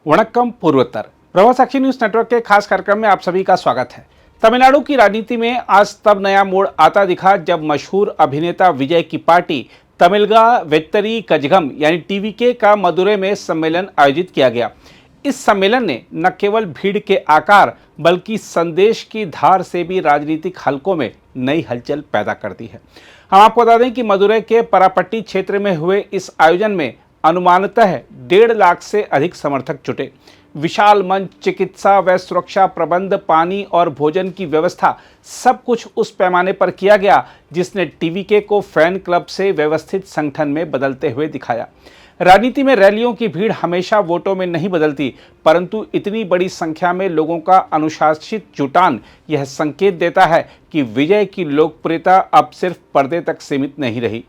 वणक्कम पूर्वोत्तर Prabhasakshi news network के खास कार्यक्रम में आप सभी का स्वागत है। तमिलनाडु की राजनीति में आज तब नया मोड़ आता दिखा जब मशहूर अभिनेता विजय की पार्टी तमिलगा वेत्तरी कजगम यानी टीवीके का मदुरै में सम्मेलन आयोजित किया गया। इस सम्मेलन ने न केवल भीड़ के आकार बल्कि संदेश की धार से भी राजनीतिक हलकों में नई हलचल पैदा कर दी है। हम आपको बता दें कि मदुरै के परापट्टी क्षेत्र में हुए इस आयोजन में अनुमानतः 1.5 लाख से अधिक समर्थक जुटे। विशाल मंच, चिकित्सा व सुरक्षा प्रबंध, पानी और भोजन की व्यवस्था सब कुछ उस पैमाने पर किया गया जिसने टीवीके को फैन क्लब से व्यवस्थित संगठन में बदलते हुए दिखाया। राजनीति में रैलियों की भीड़ हमेशा वोटों में नहीं बदलती, परंतु इतनी बड़ी संख्या में लोगों का अनुशासित जुटान यह संकेत देता है कि विजय की लोकप्रियता अब सिर्फ पर्दे तक सीमित नहीं रही।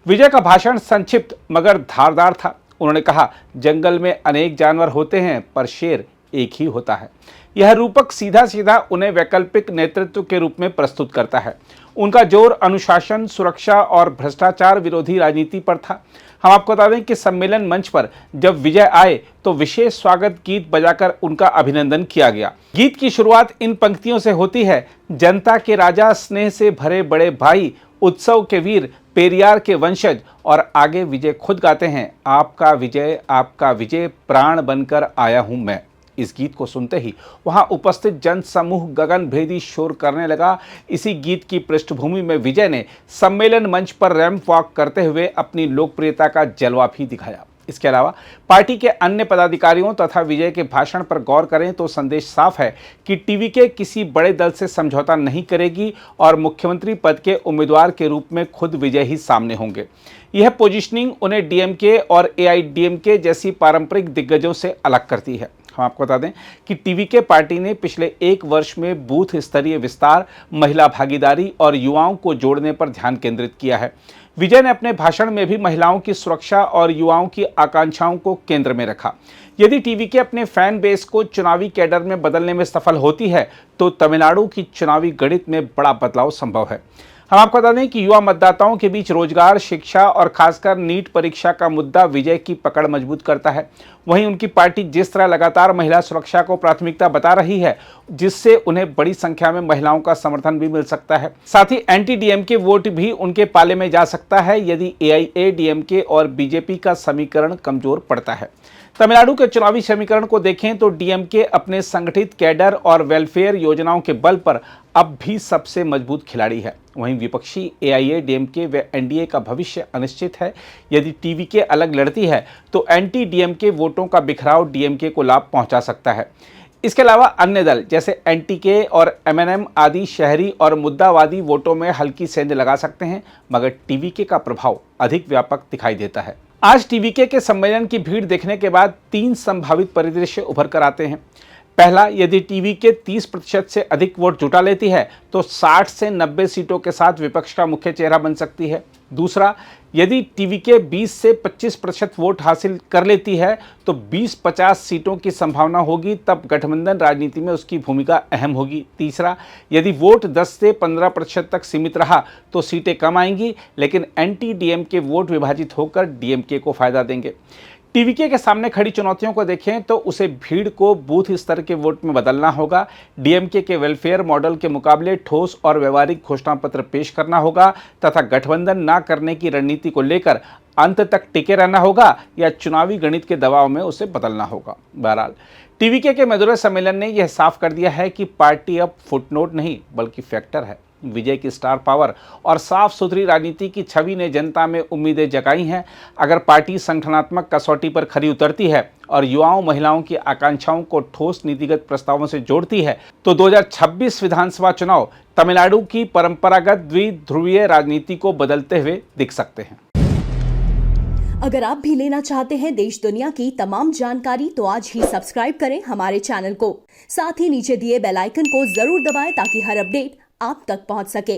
विजय का भाषण संक्षिप्त मगर धारदार था। उन्होंने कहा, जंगल में अनेक जानवर होते हैं पर शेर एक ही होता है। यह रूपक सीधा सीधा उन्हें वैकल्पिक नेतृत्व के रूप में प्रस्तुत करता है। उनका जोर अनुशासन, सुरक्षा और भ्रष्टाचार विरोधी राजनीति पर था। हम आपको बता दें कि सम्मेलन मंच पर जब विजय आए तो विशेष स्वागत गीत बजाकर उनका अभिनंदन किया गया। गीत की शुरुआत इन पंक्तियों से होती है, जनता के राजा, स्नेह से भरे बड़े भाई, उत्सव के वीर, पेरियार के वंशज। और आगे विजय खुद गाते हैं, आपका विजय प्राण बनकर आया हूं मैं। इस गीत को सुनते ही वहां उपस्थित जन समूह गगन भेदी शोर करने लगा। इसी गीत की पृष्ठभूमि में विजय ने सम्मेलन मंच पर रैंप वॉक करते हुए अपनी लोकप्रियता का जलवा भी दिखाया। इसके अलावा पार्टी के अन्य पदाधिकारियों तथा विजय के भाषण पर गौर करें तो संदेश साफ है कि टीवीके किसी बड़े दल से समझौता नहीं करेगी और मुख्यमंत्री पद के उम्मीदवार के रूप में खुद विजय ही सामने होंगे। यह पोजीशनिंग उन्हें डीएमके और एआईडीएमके जैसी पारंपरिक दिग्गजों से अलग करती है। हम आपको बता दें कि टीवीके पार्टी ने पिछले 1 वर्ष में बूथ स्तरीय विस्तार, महिला भागीदारी और युवाओं को जोड़ने पर ध्यान केंद्रित किया है। विजय ने अपने भाषण में भी महिलाओं की सुरक्षा और युवाओं की आकांक्षाओं को केंद्र में रखा। यदि टीवीके अपने फैन बेस को चुनावी कैडर में बदलने में सफल होती है तो तमिलनाडु की चुनावी गणित में बड़ा बदलाव संभव है। हम आपको बता दें कि युवा मतदाताओं के बीच रोजगार, शिक्षा और खासकर नीट परीक्षा का मुद्दा विजय की पकड़ मजबूत करता है। वहीं उनकी पार्टी जिस तरह लगातार महिला सुरक्षा को प्राथमिकता बता रही है, जिससे उन्हें बड़ी संख्या में महिलाओं का समर्थन भी मिल सकता है। साथ ही एंटी डीएमके वोट भी उनके पाले में जा सकता है यदि एआईएडीएमके और बीजेपी का समीकरण कमजोर पड़ता है। तमिलनाडु के चुनावी समीकरण को देखें तो डीएमके अपने संगठित कैडर और वेलफेयर योजनाओं के बल पर अब भी सबसे मजबूत खिलाड़ी है। वहीं विपक्षी एआईएडीएमके व एनडीए का भविष्य अनिश्चित है। यदि टीवीके अलग लड़ती है तो एंटी डीएमके वोटों का बिखराव डीएमके को लाभ पहुंचा सकता है। इसके अलावा अन्य दल जैसे एनटीके और एमएनएम आदि शहरी और मुद्दावादी वोटों में हल्की सेंध लगा सकते हैं, मगर टीवीके का प्रभाव अधिक व्यापक दिखाई देता है। आज टीवीके के सम्मेलन की भीड़ देखने के बाद 3 संभावित परिदृश्य उभर कर आते हैं। पहला, यदि टीवीके 30% से अधिक वोट जुटा लेती है तो 60 से 90 सीटों के साथ विपक्ष का मुख्य चेहरा बन सकती है। दूसरा, यदि टीवीके 20 से 25% वोट हासिल कर लेती है तो 20-50 सीटों की संभावना होगी, तब गठबंधन राजनीति में उसकी भूमिका अहम होगी। तीसरा, यदि वोट 10 से 15% तक सीमित रहा तो सीटें कम आएंगी, लेकिन एंटी डीएमके वोट विभाजित होकर डीएमके को फायदा देंगे। टीवीके के सामने खड़ी चुनौतियों को देखें तो उसे भीड़ को बूथ स्तर के वोट में बदलना होगा। डीएमके के वेलफेयर मॉडल के मुकाबले ठोस और व्यवहारिक घोषणा पत्र पेश करना होगा तथा गठबंधन न करने की रणनीति को लेकर अंत तक टिके रहना होगा या चुनावी गणित के दबाव में उसे बदलना होगा। बहरहाल टीवीके के मदुरै सम्मेलन ने यह साफ कर दिया है कि पार्टी अब फुटनोट नहीं बल्कि फैक्टर है। विजय की स्टार पावर और साफ सुथरी राजनीति की छवि ने जनता में उम्मीदें जगाई हैं। अगर पार्टी संगठनात्मक कसौटी पर खरी उतरती है और युवाओं, महिलाओं की आकांक्षाओं को ठोस नीतिगत प्रस्तावों से जोड़ती है तो 2026 विधानसभा चुनाव तमिलनाडु की परंपरागत द्विध्रुवीय राजनीति को बदलते हुए दिख सकते हैं। अगर आप भी लेना चाहते हैं देश दुनिया की तमाम जानकारी तो आज ही सब्सक्राइब करें हमारे चैनल को। साथ ही नीचे दिए बेल आइकन को जरूर दबाएं ताकि हर अपडेट आप तक पहुंच सके।